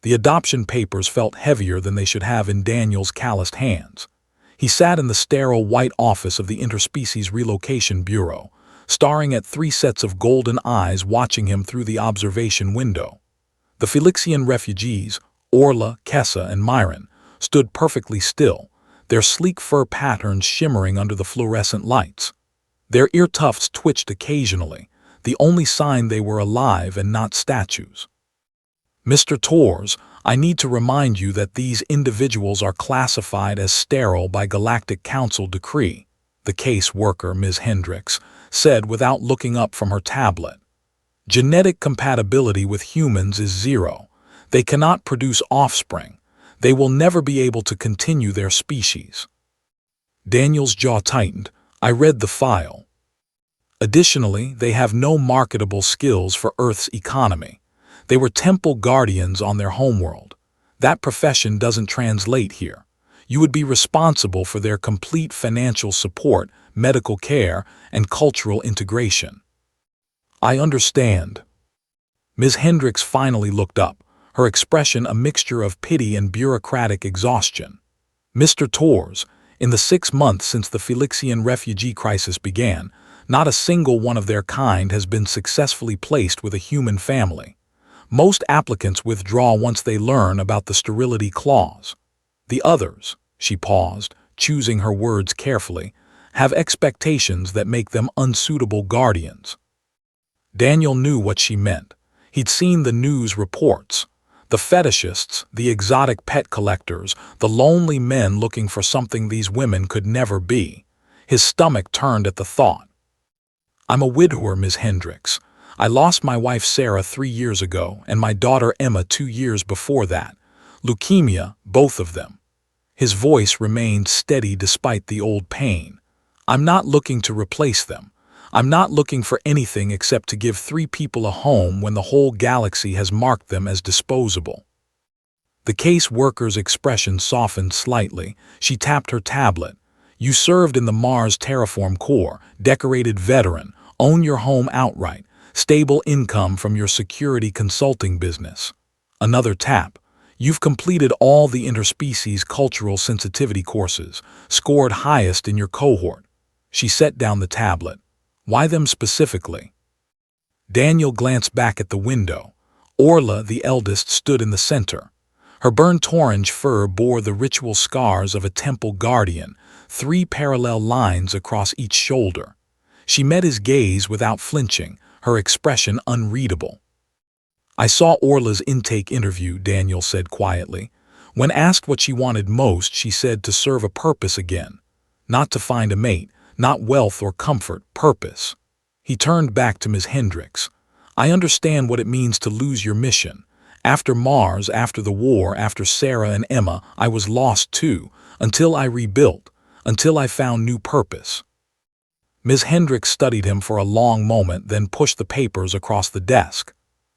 The adoption papers felt heavier than they should have in Daniel's calloused hands. He sat in the sterile white office of the Interspecies Relocation Bureau, staring at 3 sets of golden eyes watching him through the observation window. The Felixian refugees, Orla, Kessa, and Myron, stood perfectly still, their sleek fur patterns shimmering under the fluorescent lights. Their ear tufts twitched occasionally, the only sign they were alive and not statues. "Mr. Torres, I need to remind you that these individuals are classified as sterile by Galactic Council decree," the case worker, Ms. Hendricks, said without looking up from her tablet. "Genetic compatibility with humans is 0. They cannot produce offspring. They will never be able to continue their species." Daniel's jaw tightened. "I read the file. Additionally, they have no marketable skills for Earth's economy. They were temple guardians on their homeworld. That profession doesn't translate here. You would be responsible for their complete financial support, medical care, and cultural integration." "I understand." Ms. Hendricks finally looked up, her expression a mixture of pity and bureaucratic exhaustion. "Mr. Torres, in the 6 months since the Felixian refugee crisis began, not a single one of their kind has been successfully placed with a human family. Most applicants withdraw once they learn about the sterility clause. The others," she paused, choosing her words carefully, "have expectations that make them unsuitable guardians." Daniel knew what she meant. He'd seen the news reports. The fetishists, the exotic pet collectors, the lonely men looking for something these women could never be. His stomach turned at the thought. "I'm a widower, Ms. Hendricks. I lost my wife Sarah 3 years ago and my daughter Emma 2 years before that. Leukemia, both of them." His voice remained steady despite the old pain. "I'm not looking to replace them. I'm not looking for anything except to give 3 people a home when the whole galaxy has marked them as disposable." The case worker's expression softened slightly. She tapped her tablet. "You served in the Mars Terraform Corps, decorated veteran, own your home outright, stable income from your security consulting business." Another tap. "You've completed all the interspecies cultural sensitivity courses, scored highest in your cohort." She set down the tablet. "Why them specifically?" Daniel glanced back at the window. Orla, the eldest, stood in the center. Her burnt orange fur bore the ritual scars of a temple guardian, 3 parallel lines across each shoulder. She met his gaze without flinching, her expression unreadable. "I saw Orla's intake interview," Daniel said quietly. "When asked what she wanted most, she said to serve a purpose again. Not to find a mate, not wealth or comfort, purpose." He turned back to Ms. Hendricks. "I understand what it means to lose your mission. After Mars, after the war, after Sarah and Emma, I was lost too, until I rebuilt, until I found new purpose." Ms. Hendricks studied him for a long moment, then pushed the papers across the desk.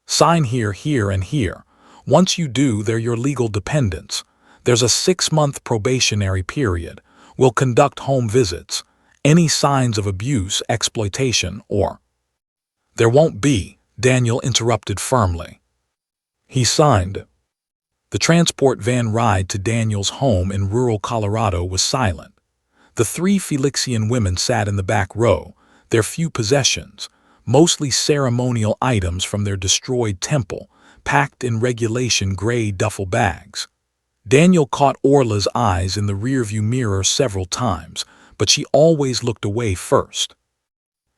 "Sign here, here, and here. Once you do, they're your legal dependents. There's a 6-month probationary period. We'll conduct home visits. Any signs of abuse, exploitation, or—" "There won't be," Daniel interrupted firmly. He signed. The transport van ride to Daniel's home in rural Colorado was silent. The 3 Felixian women sat in the back row, their few possessions, mostly ceremonial items from their destroyed temple, packed in regulation gray duffel bags. Daniel caught Orla's eyes in the rearview mirror several times, but she always looked away first.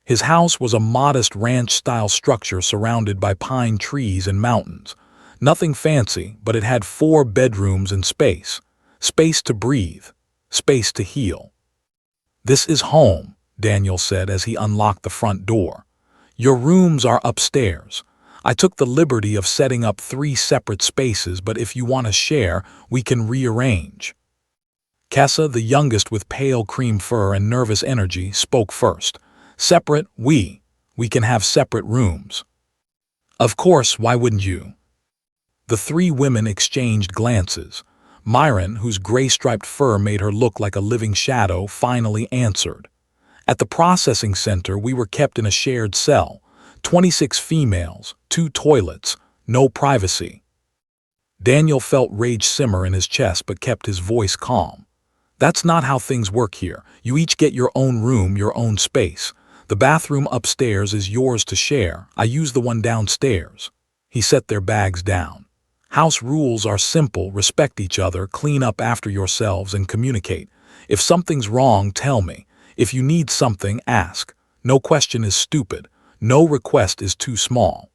His house was a modest ranch-style structure surrounded by pine trees and mountains. Nothing fancy, but it had 4 bedrooms and space. Space to breathe, space to heal. "This is home," Daniel said as he unlocked the front door. "Your rooms are upstairs. I took the liberty of setting up 3 separate spaces, but if you want to share, we can rearrange." Kessa, the youngest with pale cream fur and nervous energy, spoke first. "Separate, we can have separate rooms." "Of course, why wouldn't you?" The 3 women exchanged glances. Myron, whose gray-striped fur made her look like a living shadow, finally answered. "At the processing center, we were kept in a shared cell. 26 females, 2 toilets, no privacy." Daniel felt rage simmer in his chest but kept his voice calm. That's not how things work here. You each get your own room, your own space. The bathroom upstairs is yours to share. I use the one downstairs. He set their bags down. House rules are simple: respect each other, clean up after yourselves, and communicate. If something's wrong, tell me. If you need something, ask. No question is stupid. No request is too small.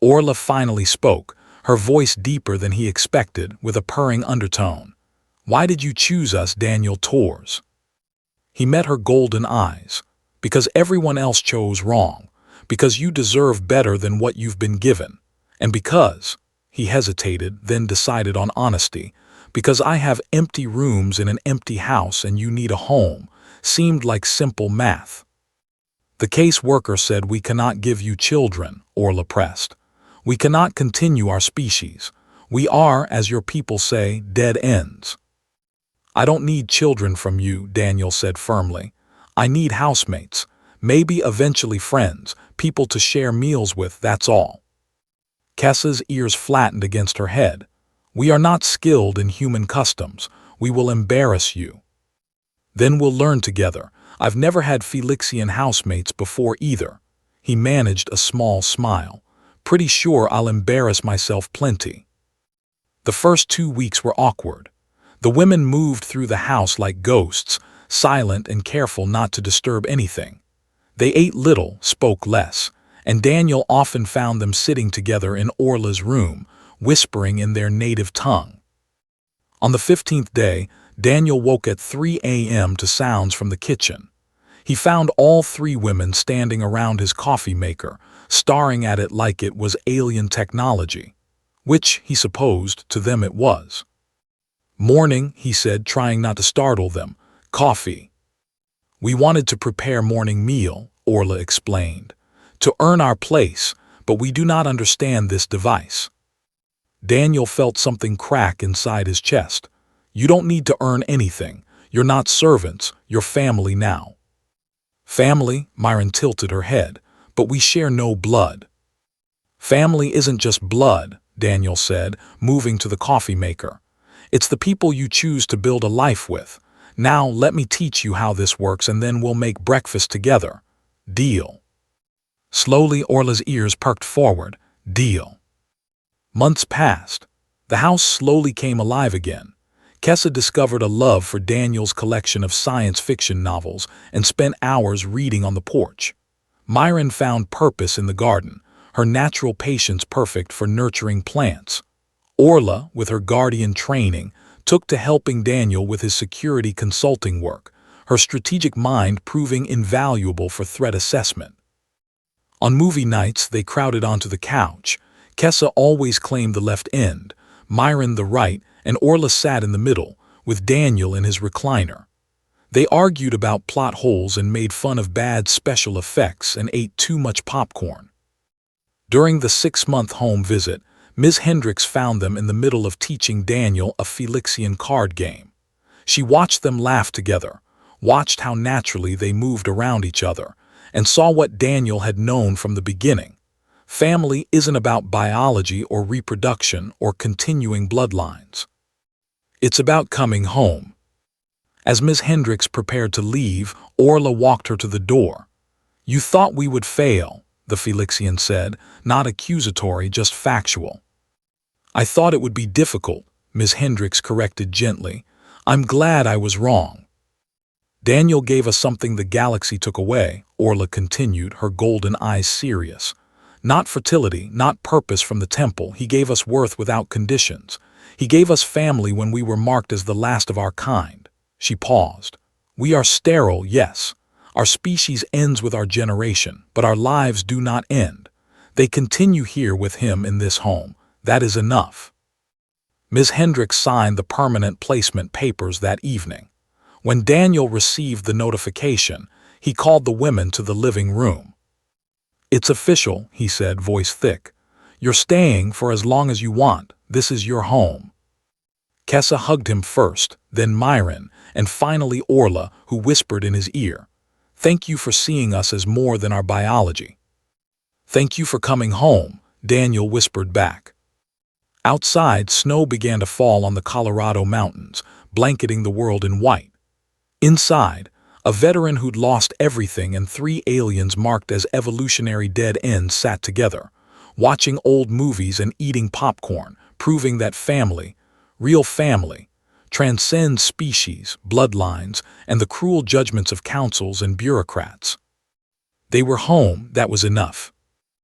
Orla finally spoke, her voice deeper than he expected, with a purring undertone. Why did you choose us, Daniel Tors? He met her golden eyes. Because everyone else chose wrong. Because you deserve better than what you've been given. And because, he hesitated, then decided on honesty, because I have empty rooms in an empty house and you need a home, seemed like simple math. The caseworker said we cannot give you children, Orla pressed. We cannot continue our species. We are, as your people say, dead ends. I don't need children from you, Daniel said firmly. I need housemates, maybe eventually friends, people to share meals with, that's all. Kessa's ears flattened against her head. We are not skilled in human customs. We will embarrass you. Then we'll learn together. I've never had Felixian housemates before either. He managed a small smile. Pretty sure I'll embarrass myself plenty. The first 2 weeks were awkward. The women moved through the house like ghosts, silent and careful not to disturb anything. They ate little, spoke less, and Daniel often found them sitting together in Orla's room, whispering in their native tongue. On the 15th day, Daniel woke at 3 a.m. to sounds from the kitchen. He found all 3 women standing around his coffee maker, staring at it like it was alien technology, which, he supposed, to them it was. Morning, he said, trying not to startle them. Coffee. We wanted to prepare morning meal, Orla explained, to earn our place, but we do not understand this device. Daniel felt something crack inside his chest. You don't need to earn anything. You're not servants, you're family now. Family, Myron tilted her head, but we share no blood. Family isn't just blood, Daniel said, moving to the coffee maker. It's the people you choose to build a life with. Now let me teach you how this works and then we'll make breakfast together. Deal. Slowly Orla's ears perked forward. Deal. Months passed. The house slowly came alive again. Kessa discovered a love for Daniel's collection of science fiction novels and spent hours reading on the porch. Myron found purpose in the garden, her natural patience perfect for nurturing plants. Orla, with her guardian training, took to helping Daniel with his security consulting work, her strategic mind proving invaluable for threat assessment. On movie nights, they crowded onto the couch. Kessa always claimed the left end, Myron the right, and Orla sat in the middle, with Daniel in his recliner. They argued about plot holes and made fun of bad special effects and ate too much popcorn. During the 6-month home visit, Ms. Hendricks found them in the middle of teaching Daniel a Felixian card game. She watched them laugh together, watched how naturally they moved around each other, and saw what Daniel had known from the beginning. Family isn't about biology or reproduction or continuing bloodlines. It's about coming home. As Ms. Hendricks prepared to leave, Orla walked her to the door. You thought we would fail, the Felixian said, not accusatory, just factual. I thought it would be difficult, Ms. Hendricks corrected gently. I'm glad I was wrong. Daniel gave us something the galaxy took away, Orla continued, her golden eyes serious. Not fertility, not purpose from the temple. He gave us worth without conditions. He gave us family when we were marked as the last of our kind. She paused. We are sterile, yes. Our species ends with our generation, but our lives do not end. They continue here with him in this home. That is enough. Ms. Hendricks signed the permanent placement papers that evening. When Daniel received the notification, he called the women to the living room. It's official, he said, voice thick. You're staying for as long as you want. This is your home. Kessa hugged him first, then Myron, and finally Orla, who whispered in his ear. Thank you for seeing us as more than our biology. Thank you for coming home, Daniel whispered back. Outside, snow began to fall on the Colorado mountains, blanketing the world in white. Inside, a veteran who'd lost everything and three aliens marked as evolutionary dead ends sat together, watching old movies and eating popcorn, proving that family, real family, transcends species, bloodlines, and the cruel judgments of councils and bureaucrats. They were home, that was enough.